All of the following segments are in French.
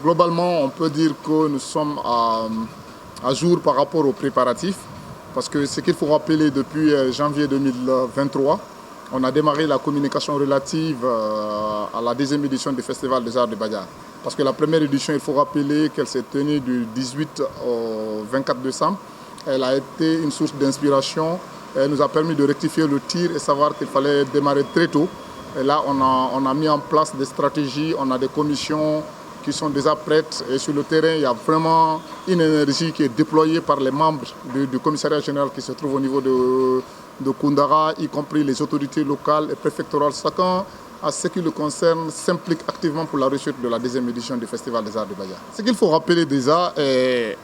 Globalement, on peut dire que nous sommes à jour par rapport aux préparatifs, parce que ce qu'il faut rappeler, depuis janvier 2023, on a démarré la communication relative à la deuxième édition du Festival des Arts de Badiar. Parce que la première édition, il faut rappeler qu'elle s'est tenue du 18 au 24 décembre. Elle a été une source d'inspiration. Elle nous a permis de rectifier le tir et savoir qu'il fallait démarrer très tôt. Et là, on a mis en place des stratégies, on a des commissions qui sont déjà prêtes. Et sur le terrain, il y a vraiment une énergie qui est déployée par les membres du commissariat général qui se trouve au niveau de Koundara, y compris les autorités locales et préfectorales. Chacun, à ce qui le concerne, s'implique activement pour la réussite de la deuxième édition du Festival des Arts de Badiar. Ce qu'il faut rappeler déjà,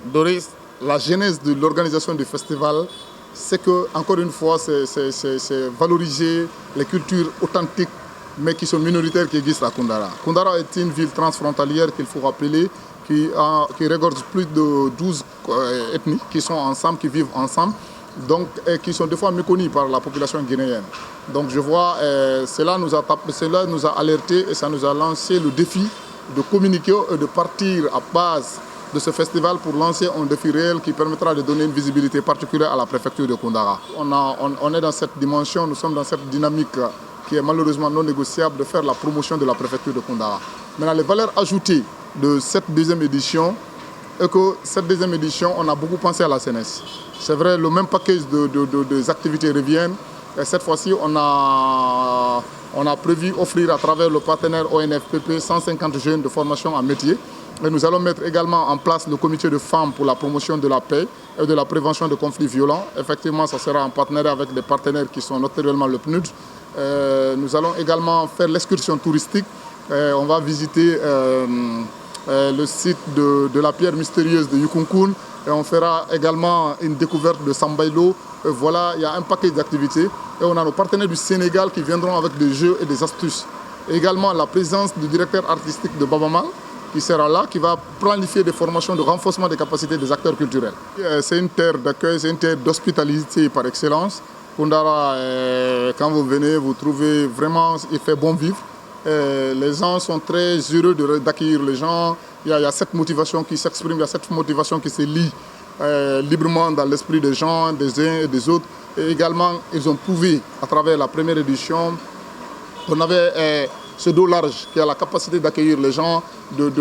Doris, la genèse de l'organisation du festival, c'est que, encore une fois, c'est valoriser les cultures authentiques, mais qui sont minoritaires, qui existent à Koundara. Koundara est une ville transfrontalière qu'il faut rappeler, qui regorge plus de 12 ethnies qui sont ensemble, qui vivent ensemble, donc, et qui sont des fois méconnues par la population guinéenne. Donc je vois, cela nous a alertés et ça nous a lancé le défi de communiquer et de partir à base de ce festival pour lancer un défi réel qui permettra de donner une visibilité particulière à la préfecture de Koundara. On est dans cette dimension, nous sommes dans cette dynamique qui est malheureusement non négociable de faire la promotion de la préfecture de Koundara. Maintenant, les valeurs ajoutées de cette deuxième édition est que cette deuxième édition, on a beaucoup pensé à la CNS. C'est vrai, le même package des activités reviennent. Et cette fois-ci, on a prévu offrir à travers le partenaire ONFPP 150 jeunes de formation en métier. Et nous allons mettre également en place le comité de femmes pour la promotion de la paix et de la prévention de conflits violents. Effectivement, ça sera en partenariat avec des partenaires qui sont notamment le PNUD. Nous allons également faire l'excursion touristique. On va visiter le site de la pierre mystérieuse de Yukunkun. Et on fera également une découverte de Sambailo. Voilà, il y a un paquet d'activités. Et on a nos partenaires du Sénégal qui viendront avec des jeux et des astuces. Et également la présence du directeur artistique de Babamal, qui sera là, qui va planifier des formations de renforcement des capacités des acteurs culturels. C'est une terre d'accueil, c'est une terre d'hospitalité par excellence. Koundara, quand vous venez, vous trouvez vraiment, il fait bon vivre. Les gens sont très heureux d'accueillir les gens. Il y a cette motivation qui s'exprime, il y a cette motivation qui se lie librement dans l'esprit des gens, des uns et des autres. Et également, ils ont prouvé à travers la première édition qu'on avait ce dos large qui a la capacité d'accueillir les gens, de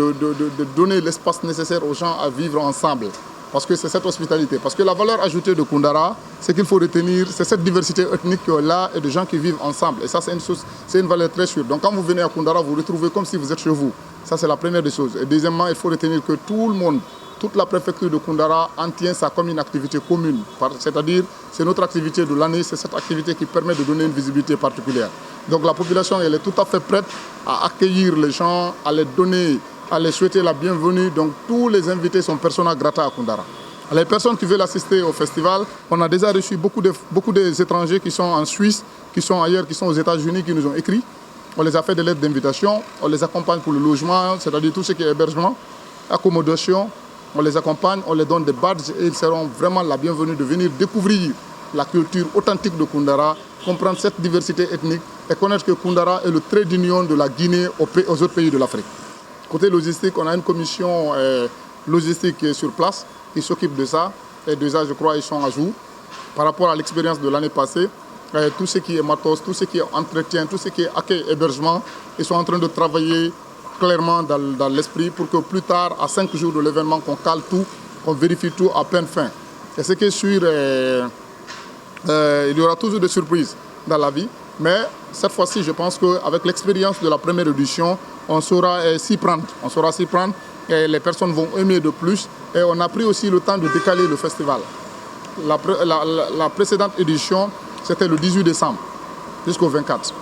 donner l'espace nécessaire aux gens à vivre ensemble. Parce que c'est cette hospitalité. Parce que la valeur ajoutée de Koundara, c'est qu'il faut retenir, c'est cette diversité ethnique qu'il y a là et de gens qui vivent ensemble. Et ça, c'est une valeur très sûre. Donc quand vous venez à Koundara, vous retrouvez comme si vous êtes chez vous. Ça, c'est la première des choses. Et deuxièmement, il faut retenir que tout le monde, toute la préfecture de Koundara en tient ça comme une activité commune. C'est-à-dire, c'est notre activité de l'année, c'est cette activité qui permet de donner une visibilité particulière. Donc la population, elle est tout à fait prête à accueillir les gens, à les donner, à les souhaiter la bienvenue. Donc tous les invités sont persona grata à Koundara. Les personnes qui veulent assister au festival, on a déjà reçu beaucoup des étrangers qui sont en Suisse, qui sont ailleurs, qui sont aux États-Unis, qui nous ont écrit. On les a fait des lettres d'invitation, on les accompagne pour le logement, c'est-à-dire tout ce qui est hébergement, accommodation. On les accompagne, on les donne des badges et ils seront vraiment la bienvenue de venir découvrir la culture authentique de Koundara, comprendre cette diversité ethnique et connaître que Koundara est le trait d'union de la Guinée aux autres pays de l'Afrique. Côté logistique, on a une commission logistique qui est sur place, qui s'occupe de ça. Et déjà, je crois, ils sont à jour. Par rapport à l'expérience de l'année passée, tout ce qui est matos, tout ce qui est entretien, tout ce qui est accueil, hébergement, ils sont en train de travailler clairement dans l'esprit pour que plus tard, à 5 jours de l'événement, qu'on cale tout, qu'on vérifie tout à peine fin. Et ce qui est sûr, il y aura toujours des surprises dans la vie, mais cette fois-ci, je pense qu'avec l'expérience de la première édition, on saura s'y prendre. On saura s'y prendre et les personnes vont aimer de plus. Et on a pris aussi le temps de décaler le festival. La précédente édition, c'était le 18 décembre jusqu'au 24.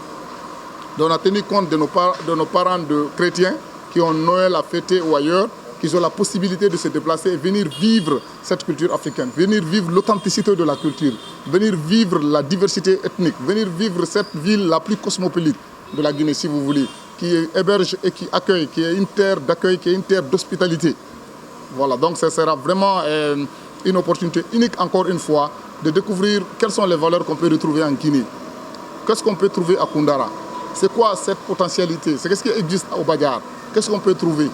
Donc on a tenu compte de nos parents de chrétiens qui ont Noël à fêter ou ailleurs, qui ont la possibilité de se déplacer et venir vivre cette culture africaine, venir vivre l'authenticité de la culture, venir vivre la diversité ethnique, venir vivre cette ville la plus cosmopolite de la Guinée, si vous voulez, qui héberge et qui accueille, qui est une terre d'accueil, qui est une terre d'hospitalité. Voilà, donc ça sera vraiment une opportunité unique, encore une fois, de découvrir quelles sont les valeurs qu'on peut retrouver en Guinée. Qu'est-ce qu'on peut trouver à Koundara? C'est quoi cette potentialité? C'est qu'est-ce qui existe au Badiar? Qu'est-ce qu'on peut trouver?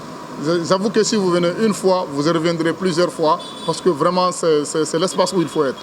J'avoue que si vous venez une fois, vous y reviendrez plusieurs fois parce que vraiment, c'est l'espace où il faut être.